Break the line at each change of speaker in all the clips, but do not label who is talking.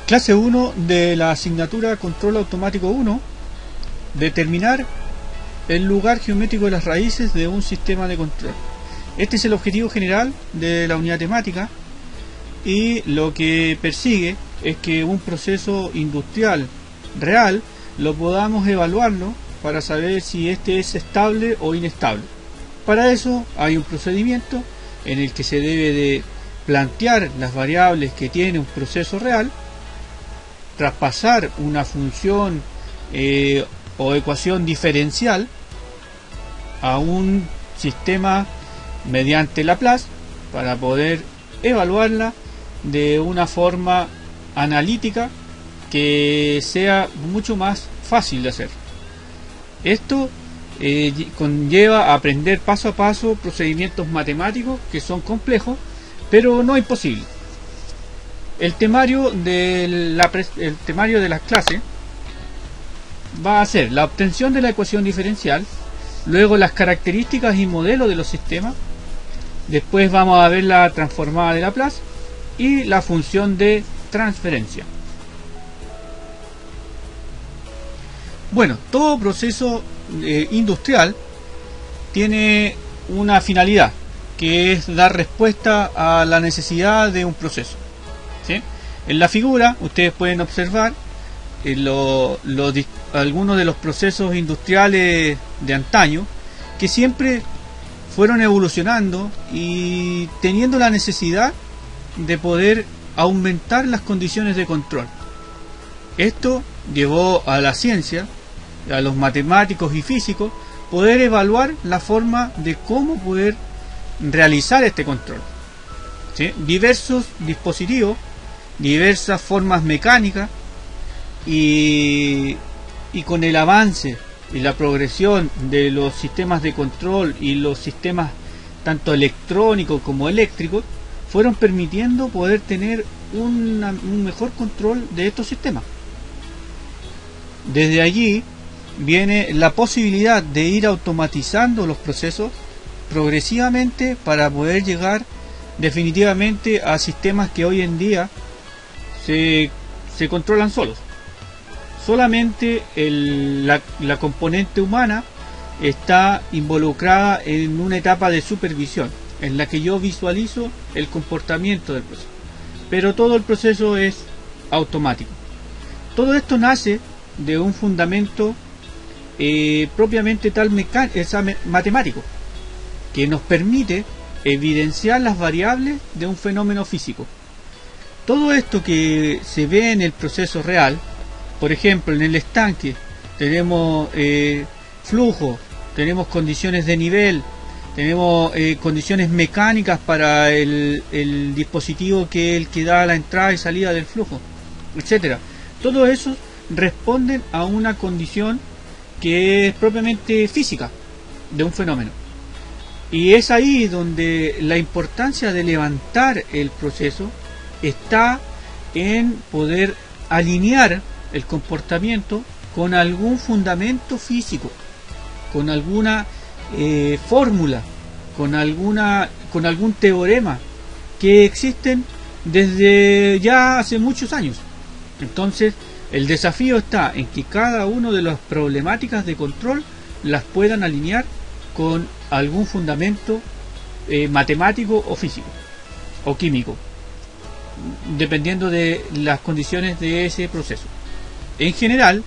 Clase 1 de la asignatura Control Automático 1. Determinar el lugar geométrico de las raíces de un sistema de control. Este es el objetivo general de la unidad temática, y lo que persigue es que un proceso industrial real lo podamos evaluarlo para saber si este es estable o inestable. Para eso hay un procedimiento en el que se debe de plantear las variables que tiene un proceso real, traspasar una función o ecuación diferencial a un sistema mediante Laplace para poder evaluarla de una forma analítica que sea mucho más fácil de hacer. Esto conlleva a aprender paso a paso procedimientos matemáticos que son complejos, pero no imposibles. El temario de las clases va a ser la obtención de la ecuación diferencial, luego las características y modelos de los sistemas, después vamos a ver la transformada de Laplace y la función de transferencia. Bueno, todo proceso industrial tiene una finalidad, que es dar respuesta a la necesidad de un proceso, ¿sí? En la figura ustedes pueden observar algunos de los procesos industriales de antaño, que siempre fueron evolucionando y teniendo la necesidad de poder aumentar las condiciones de control. Esto llevó a la ciencia, a los matemáticos y físicos, poder evaluar la forma de cómo poder realizar este control, ¿sí? Diversos dispositivos, diversas formas mecánicas, y con el avance y la progresión de los sistemas de control y los sistemas tanto electrónicos como eléctricos, fueron permitiendo poder tener un mejor control de estos sistemas. Desde allí viene la posibilidad de ir automatizando los procesos progresivamente para poder llegar definitivamente a sistemas que hoy en día se controlan solos. Solamente la componente humana está involucrada en una etapa de supervisión, en la que yo visualizo el comportamiento del proceso, pero todo el proceso es automático. Todo esto nace de un fundamento propiamente tal matemático, que nos permite evidenciar las variables de un fenómeno físico. Todo esto que se ve en el proceso real, por ejemplo, en el estanque tenemos flujo, tenemos condiciones de nivel, tenemos condiciones mecánicas para el dispositivo que es el que da la entrada y salida del flujo, etcétera. Todo eso responden a una condición que es propiamente física de un fenómeno. Y es ahí donde la importancia de levantar el proceso está en poder alinear el comportamiento con algún fundamento físico, con alguna fórmula, con algún teorema que existen desde ya hace muchos años. Entonces el desafío está en que cada una de las problemáticas de control las puedan alinear con algún fundamento matemático o físico o químico, dependiendo de las condiciones de ese proceso. En general,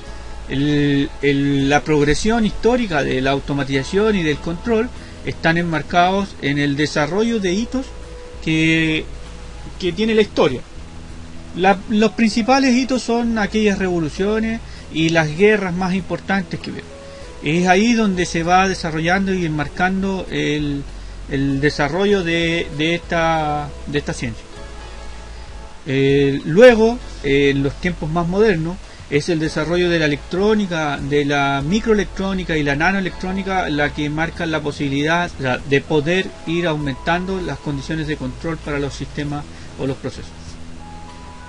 la progresión histórica de la automatización y del control están enmarcados en el desarrollo de hitos que tiene la historia. Los principales hitos son aquellas revoluciones y las guerras más importantes que vemos. Es ahí donde se va desarrollando y enmarcando el desarrollo de esta ciencia. Luego, en los tiempos más modernos, es el desarrollo de la electrónica, de la microelectrónica y la nanoelectrónica la que marcan la posibilidad de poder ir aumentando las condiciones de control para los sistemas o los procesos.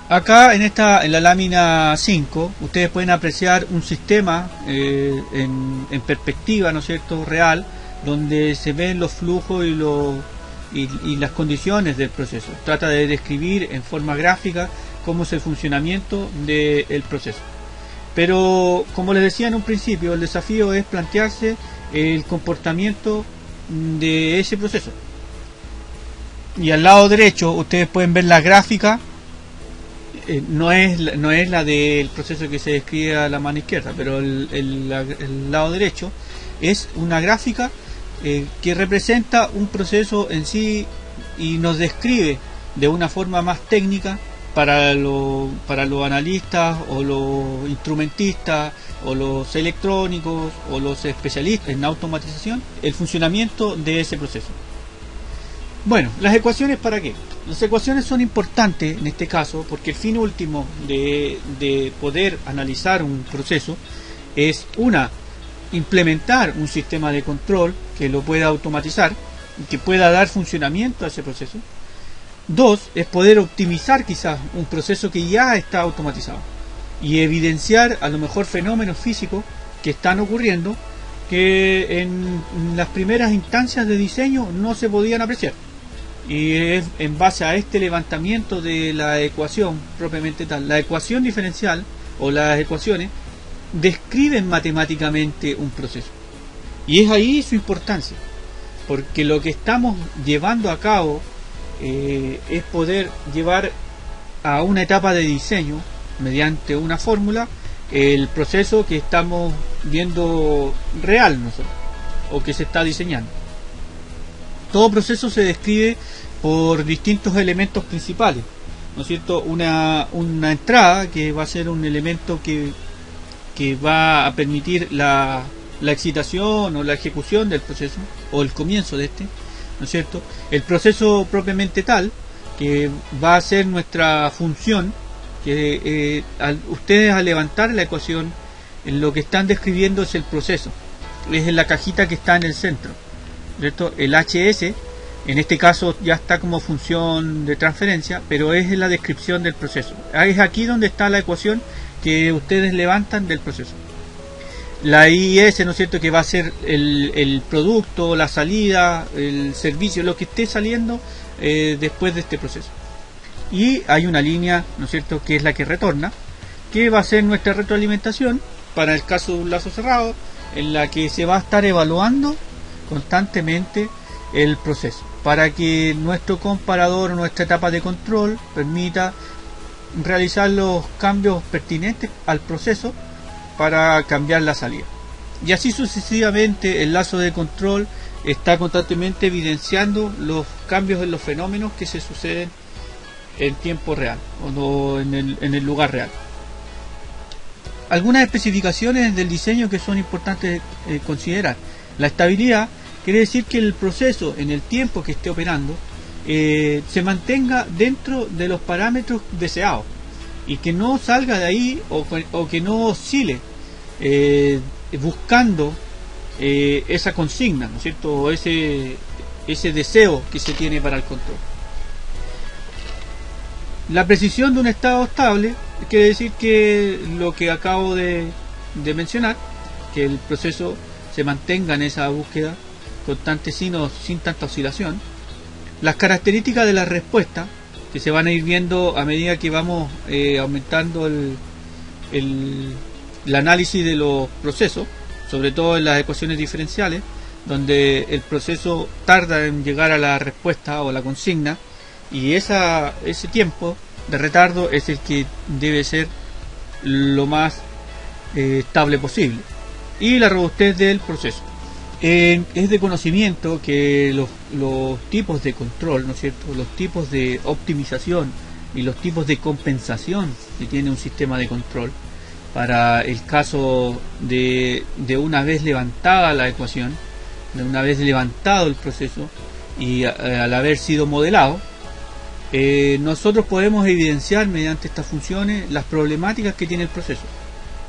Acá en la lámina 5 ustedes pueden apreciar un sistema en perspectiva, ¿no es cierto?, real, donde se ven los flujos y las condiciones del proceso. Trata de describir en forma gráfica cómo es el funcionamiento del proceso. Pero como les decía en un principio, el desafío es plantearse el comportamiento de ese proceso. Y al lado derecho ustedes pueden ver la gráfica. No es la del proceso que se describe a la mano izquierda, pero el lado derecho es una gráfica que representa un proceso en sí y nos describe de una forma más técnica para los analistas o los instrumentistas o los electrónicos o los especialistas en automatización el funcionamiento de ese proceso. Bueno, ¿las ecuaciones para qué? Las ecuaciones son importantes en este caso porque el fin último de poder analizar un proceso es implementar un sistema de control que lo pueda automatizar y que pueda dar funcionamiento a ese proceso. 2, es poder optimizar quizás un proceso que ya está automatizado y evidenciar a lo mejor fenómenos físicos que están ocurriendo que en las primeras instancias de diseño no se podían apreciar. Y es en base a este levantamiento de la ecuación propiamente tal. La ecuación diferencial o las ecuaciones describen matemáticamente un proceso. Y es ahí su importancia, porque lo que estamos llevando a cabo es poder llevar a una etapa de diseño mediante una fórmula el proceso que estamos viendo real nosotros o que se está diseñando. Todo proceso se describe por distintos elementos principales, ¿no es cierto? Una entrada que va a ser un elemento que va a permitir la excitación o la ejecución del proceso o el comienzo de este, ¿no es cierto? El proceso propiamente tal, que va a ser nuestra función, que ustedes al levantar la ecuación, lo que están describiendo es el proceso, es la cajita que está en el centro, ¿cierto? El HS, en este caso ya está como función de transferencia, pero es la descripción del proceso. Es aquí donde está la ecuación que ustedes levantan del proceso. La IS, ¿no es cierto?, que va a ser el producto, la salida, el servicio, lo que esté saliendo después de este proceso. Y hay una línea, ¿no es cierto?, que es la que retorna, que va a ser nuestra retroalimentación para el caso de un lazo cerrado, en la que se va a estar evaluando constantemente el proceso, para que nuestro comparador, nuestra etapa de control, permita realizar los cambios pertinentes al proceso para cambiar la salida. Y así sucesivamente el lazo de control está constantemente evidenciando los cambios en los fenómenos que se suceden en tiempo real o en el lugar real. Algunas especificaciones del diseño que son importantes considerar. La estabilidad quiere decir que el proceso en el tiempo que esté operando se mantenga dentro de los parámetros deseados y que no salga de ahí o que no oscile buscando esa consigna, ¿no es cierto? O ese deseo que se tiene para el control. La precisión de un estado estable quiere decir que lo que acabo de mencionar, que el proceso se mantenga en esa búsqueda constante sin tanta oscilación. Las características de la respuesta que se van a ir viendo a medida que vamos aumentando el análisis de los procesos, sobre todo en las ecuaciones diferenciales, donde el proceso tarda en llegar a la respuesta o la consigna, y ese tiempo de retardo es el que debe ser lo más estable posible. Y la robustez del proceso. Es de conocimiento que los tipos de control, ¿no es cierto?, los tipos de optimización y los tipos de compensación que tiene un sistema de control, para el caso de una vez levantada la ecuación, de una vez levantado el proceso y al haber sido modelado, nosotros podemos evidenciar mediante estas funciones las problemáticas que tiene el proceso.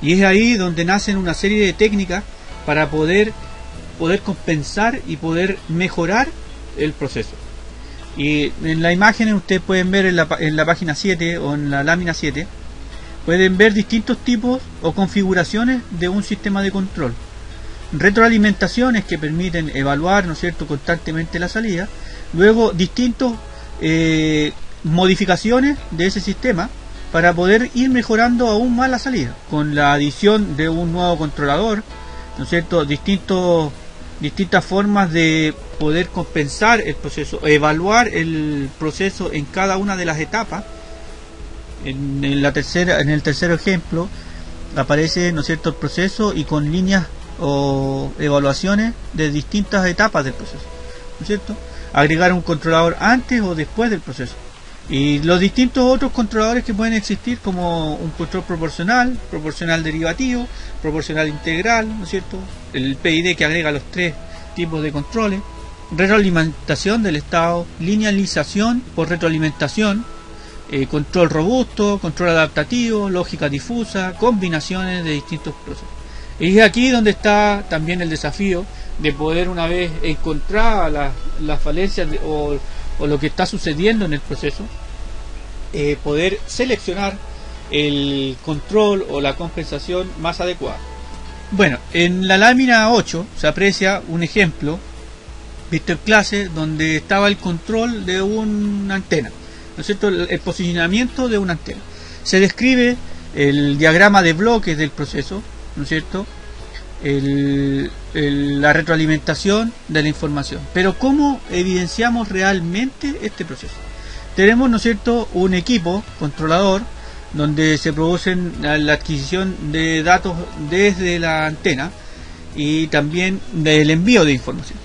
Y es ahí donde nacen una serie de técnicas para poder compensar y poder mejorar el proceso. Y en la imagen ustedes pueden ver en la página 7 o en la lámina 7, pueden ver distintos tipos o configuraciones de un sistema de control. Retroalimentaciones que permiten evaluar, ¿no es cierto?, constantemente la salida. Luego distintos modificaciones de ese sistema para poder ir mejorando aún más la salida, con la adición de un nuevo controlador, ¿no es cierto? Distintas formas de poder compensar el proceso, evaluar el proceso en cada una de las etapas. En el tercer ejemplo aparece, ¿no es cierto?, el proceso y con líneas o evaluaciones de distintas etapas del proceso, ¿no es cierto? Agregar un controlador antes o después del proceso. Y los distintos otros controladores que pueden existir, como un control proporcional, proporcional derivativo, proporcional integral, ¿no es cierto? El PID que agrega los tres tipos de controles, retroalimentación del estado, linealización por retroalimentación, control robusto, control adaptativo, lógica difusa, combinaciones de distintos procesos. Y es aquí donde está también el desafío de poder, una vez encontrar las falencias o lo que está sucediendo en el proceso, poder seleccionar el control o la compensación más adecuada. Bueno, en la lámina 8 se aprecia un ejemplo visto en clase donde estaba el control de una antena, ¿no es cierto?, el posicionamiento de una antena. Se describe el diagrama de bloques del proceso, ¿no es cierto?, la retroalimentación de la información. Pero ¿cómo evidenciamos realmente este proceso? Tenemos, ¿no es cierto?, un equipo controlador donde se producen la adquisición de datos desde la antena y también del envío de información.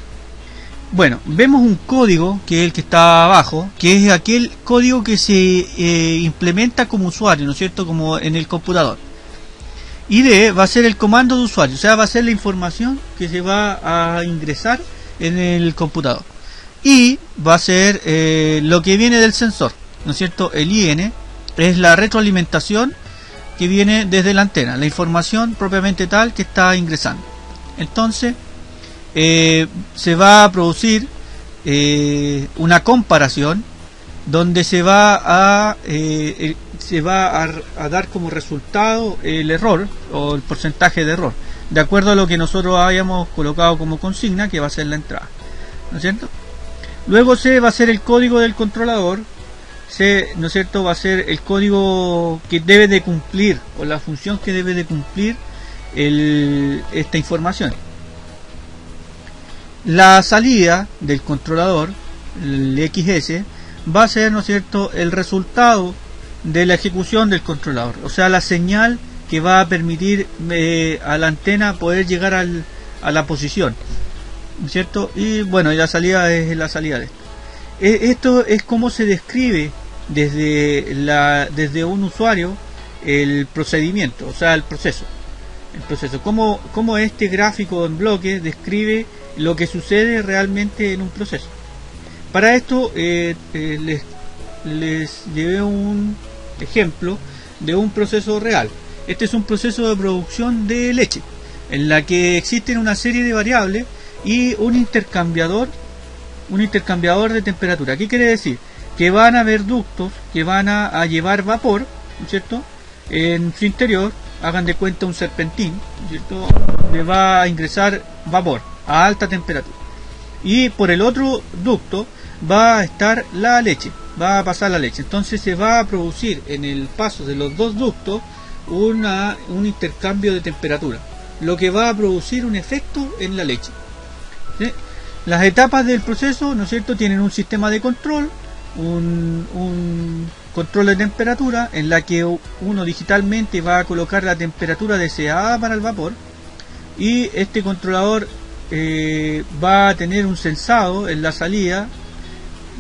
Bueno, vemos un código que es el que está abajo, que es aquel código que se implementa como usuario, ¿no es cierto?, como en el computador. ID va a ser el comando de usuario, o sea, va a ser la información que se va a ingresar en el computador. Y va a ser lo que viene del sensor, ¿no es cierto? El IN es la retroalimentación que viene desde la antena, la información propiamente tal que está ingresando. Entonces, se va a producir una comparación donde se va a dar como resultado el error o el porcentaje de error, de acuerdo a lo que nosotros hayamos colocado como consigna, que va a ser la entrada, ¿no es cierto? Luego se va a hacer el código del controlador, ¿no es cierto?, va a ser el código que debe de cumplir o la función que debe de cumplir esta información. La salida del controlador, el XS, va a ser, ¿no es cierto?, el resultado de la ejecución del controlador, o sea, la señal que va a permitir a la antena poder llegar a la posición, ¿no es cierto? Y bueno, y la salida es la salida de esto. Esto es como se describe desde un usuario el procedimiento, o sea, el proceso. Como este gráfico en bloque describe lo que sucede realmente en un proceso. Para esto les llevé un ejemplo de un proceso real. Este es un proceso de producción de leche, en la que existen una serie de variables y un intercambiador de temperatura. ¿Qué quiere decir? Que van a haber ductos que van a llevar vapor, ¿no es cierto?, en su interior. Hagan de cuenta un serpentín, ¿no es cierto?, le va a ingresar vapor a alta temperatura. Y por el otro ducto va a estar la leche, va a pasar la leche. Entonces se va a producir en el paso de los dos ductos un intercambio de temperatura, lo que va a producir un efecto en la leche. ¿Sí? Las etapas del proceso, ¿no es cierto?, tienen un sistema de control, un control de temperatura, en la que uno digitalmente va a colocar la temperatura deseada para el vapor, y este controlador va a tener un sensado en la salida,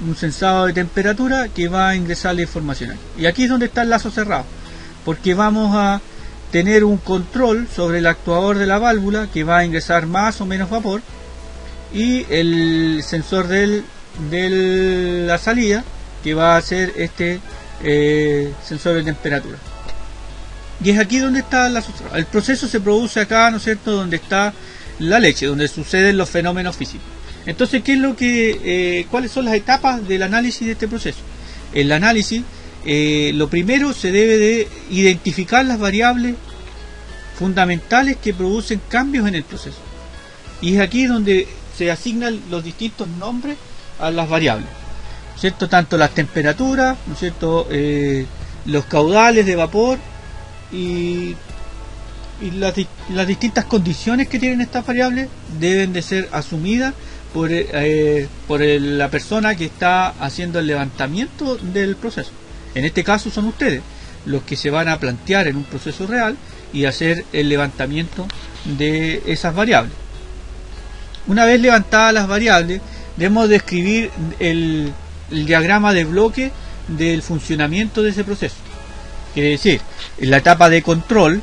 un sensado de temperatura que va a ingresar la información aquí. Y aquí es donde está el lazo cerrado, porque vamos a tener un control sobre el actuador de la válvula que va a ingresar más o menos vapor, y el sensor de la salida que va a ser este sensor de temperatura. Y es aquí donde está el lazo cerrado. El proceso se produce acá, ¿no es cierto?, donde está la leche, donde suceden los fenómenos físicos. Entonces, ¿cuáles son las etapas del análisis de este proceso? El análisis, lo primero, se debe de identificar las variables fundamentales que producen cambios en el proceso. Y es aquí donde se asignan los distintos nombres a las variables, ¿cierto? Tanto las temperaturas, ¿no es cierto?, los caudales de vapor y las distintas condiciones que tienen estas variables deben de ser asumidas por la persona que está haciendo el levantamiento del proceso. En este caso son ustedes los que se van a plantear en un proceso real y hacer el levantamiento de esas variables. Una vez levantadas las variables, debemos describir el diagrama de bloque del funcionamiento de ese proceso. Quiere decir, en la etapa de control,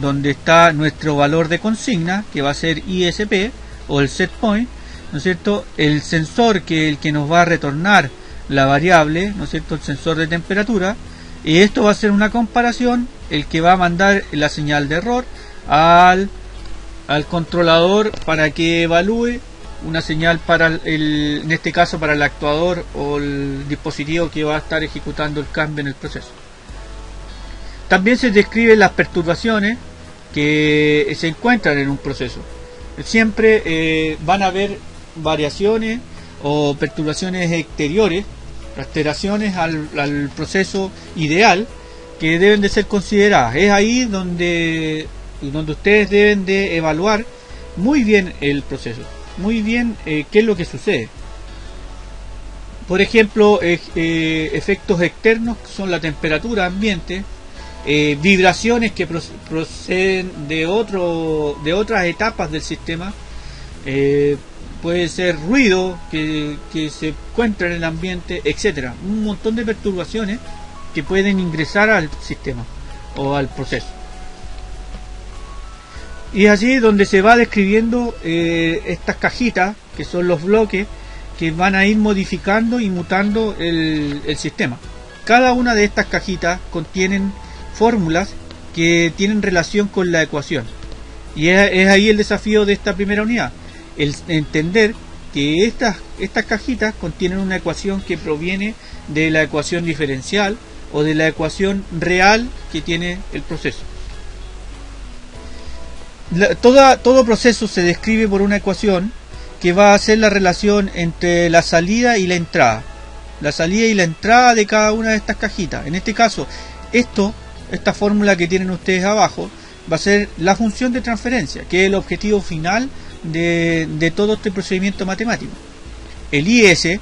donde está nuestro valor de consigna, que va a ser ISP o el set point, ¿no es cierto? El sensor que es el que nos va a retornar la variable, ¿no es cierto? El sensor de temperatura, y esto va a ser una comparación, el que va a mandar la señal de error al controlador para que evalúe una señal para en este caso para el actuador o el dispositivo que va a estar ejecutando el cambio en el proceso. También se describen las perturbaciones que se encuentran en un proceso. Siempre van a haber variaciones o perturbaciones exteriores, alteraciones al proceso ideal que deben de ser consideradas. Es ahí donde ustedes deben de evaluar muy bien el proceso, muy bien qué es lo que sucede. Por ejemplo, efectos externos son la temperatura ambiente, vibraciones que proceden de otras etapas del sistema, puede ser ruido que se encuentra en el ambiente, etcétera. Un montón de perturbaciones que pueden ingresar al sistema o al proceso. Y es allí donde se va describiendo estas cajitas, que son los bloques que van a ir modificando y mutando el sistema. Cada una de estas cajitas contienen fórmulas que tienen relación con la ecuación. Y es ahí el desafío de esta primera unidad, el entender que estas cajitas contienen una ecuación que proviene de la ecuación diferencial o de la ecuación real que tiene el proceso. Todo proceso se describe por una ecuación que va a ser la relación entre la salida y la entrada. La salida y la entrada de cada una de estas cajitas. En este caso, esta fórmula que tienen ustedes abajo va a ser la función de transferencia, que es el objetivo final de todo este procedimiento matemático. El IS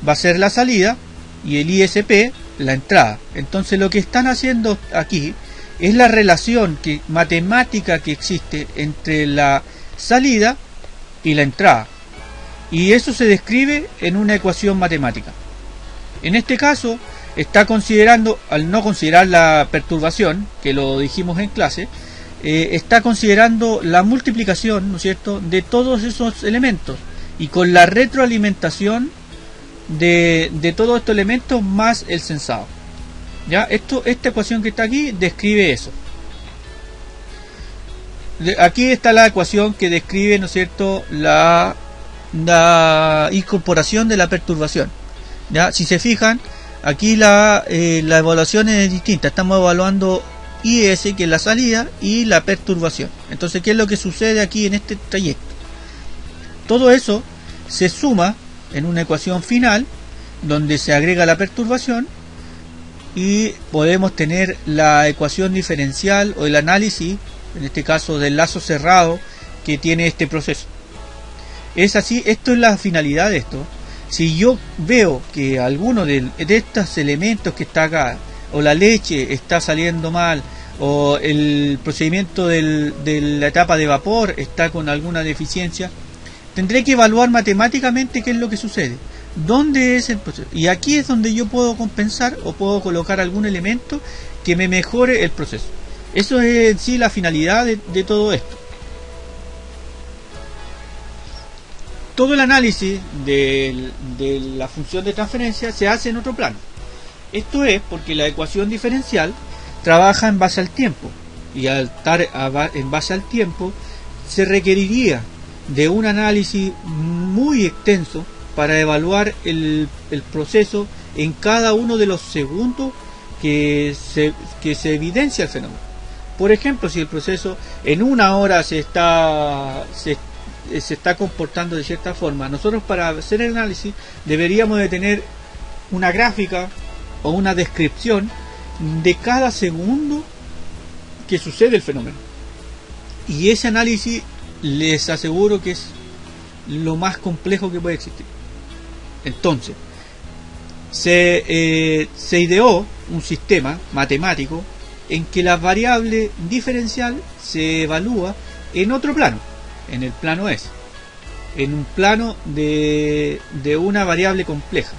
va a ser la salida y el ISP la entrada. Entonces lo que están haciendo aquí es la relación matemática que existe entre la salida y la entrada, y eso se describe en una ecuación matemática. En este caso está considerando, al no considerar la perturbación, que lo dijimos en clase, está considerando la multiplicación, ¿no es cierto?, de todos esos elementos, y con la retroalimentación de todos estos elementos más el sensado. ¿Ya? Esta ecuación que está aquí describe eso. Aquí está la ecuación que describe, ¿no es cierto?, la incorporación de la perturbación. ¿Ya? Si se fijan, aquí la evaluación es distinta. Estamos evaluando IS, que es la salida, y la perturbación. Entonces, ¿qué es lo que sucede aquí en este trayecto? Todo eso se suma en una ecuación final donde se agrega la perturbación y podemos tener la ecuación diferencial o el análisis, en este caso del lazo cerrado que tiene este proceso. Es así, esto es la finalidad de esto. Si yo veo que alguno de estos elementos que está acá, o la leche está saliendo mal, o el procedimiento de la etapa de vapor está con alguna deficiencia, tendré que evaluar matemáticamente qué es lo que sucede, dónde es el proceso, y aquí es donde yo puedo compensar o puedo colocar algún elemento que me mejore el proceso. Eso es en sí la finalidad de todo esto. Todo el análisis de la función de transferencia se hace en otro plano. Esto es porque la ecuación diferencial trabaja en base al tiempo, y al estar en base al tiempo se requeriría de un análisis muy extenso para evaluar el proceso en cada uno de los segundos que se evidencia el fenómeno. Por ejemplo, si el proceso en una hora se está comportando de cierta forma, nosotros para hacer el análisis deberíamos de tener una gráfica o una descripción de cada segundo que sucede el fenómeno. Y ese análisis les aseguro que es lo más complejo que puede existir. Entonces, se ideó un sistema matemático en que la variable diferencial se evalúa en otro plano, en el plano S, en un plano de una variable compleja.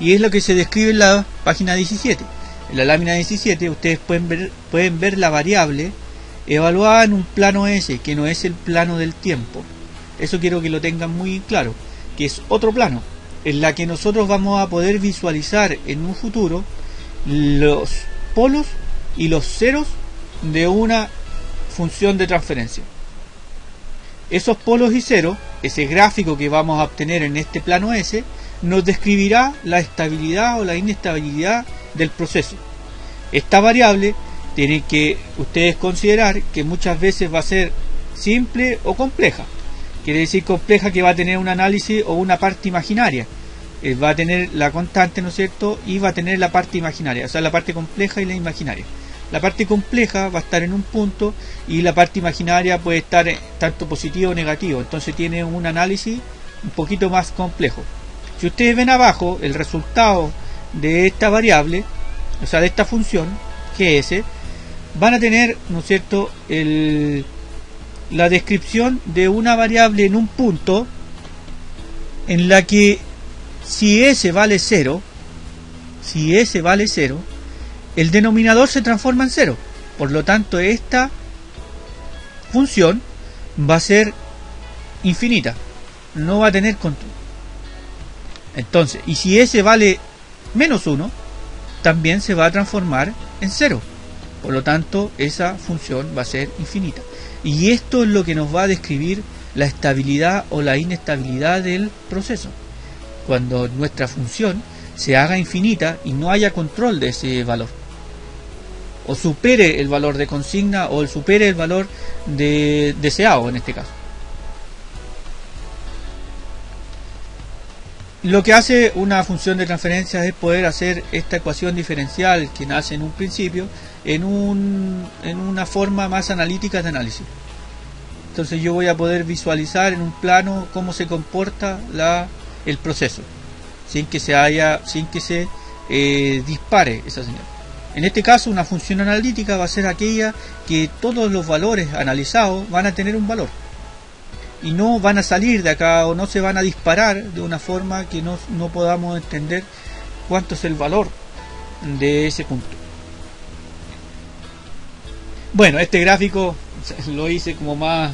Y es lo que se describe en la página 17. En la lámina 17 ustedes pueden ver la variable evaluada en un plano S, que no es el plano del tiempo. Eso quiero que lo tengan muy claro, que es otro plano, en la que nosotros vamos a poder visualizar en un futuro los polos y los ceros de una función de transferencia. Esos polos y ceros, ese gráfico que vamos a obtener en este plano S, nos describirá la estabilidad o la inestabilidad del proceso. Esta variable tienen que ustedes considerar que muchas veces va a ser simple o compleja. Quiere decir compleja que va a tener un análisis o una parte imaginaria. Va a tener la constante, ¿no es cierto? Y va a tener la parte imaginaria, o sea, la parte compleja y la imaginaria. La parte compleja va a estar en un punto y la parte imaginaria puede estar tanto positivo o negativo. Entonces tiene un análisis un poquito más complejo. Si ustedes ven abajo el resultado de esta variable, o sea, de esta función, GS, van a tener, ¿no es cierto?, la descripción de una variable en un punto en la que si S vale 0, el denominador se transforma en 0. Por lo tanto, esta función va a ser infinita, no va a tener control. Entonces, y si S vale menos 1, también se va a transformar en 0. Por lo tanto, esa función va a ser infinita. Y esto es lo que nos va a describir la estabilidad o la inestabilidad del proceso. Cuando nuestra función se haga infinita y no haya control de ese valor, o supere el valor de consigna o supere el valor deseado en este caso. Lo que hace una función de transferencia es poder hacer esta ecuación diferencial que nace en un principio en una forma más analítica de análisis. Entonces yo voy a poder visualizar en un plano cómo se comporta el proceso sin que se dispare esa señal. En este caso, una función analítica va a ser aquella que todos los valores analizados van a tener un valor y no van a salir de acá o no se van a disparar de una forma que no podamos entender cuánto es el valor de ese punto. Bueno, este gráfico lo hice como más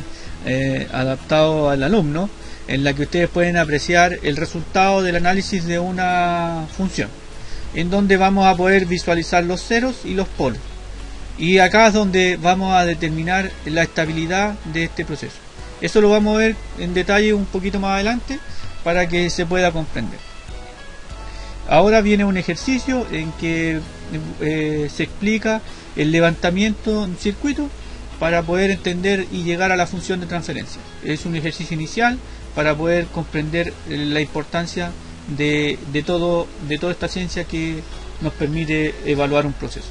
adaptado al alumno, en la que ustedes pueden apreciar el resultado del análisis de una función, en donde vamos a poder visualizar los ceros y los polos. Y acá es donde vamos a determinar la estabilidad de este proceso. Eso lo vamos a ver en detalle un poquito más adelante para que se pueda comprender. Ahora viene un ejercicio en que se explica el levantamiento de un circuito para poder entender y llegar a la función de transferencia. Es un ejercicio inicial para poder comprender la importancia de toda esta ciencia que nos permite evaluar un proceso.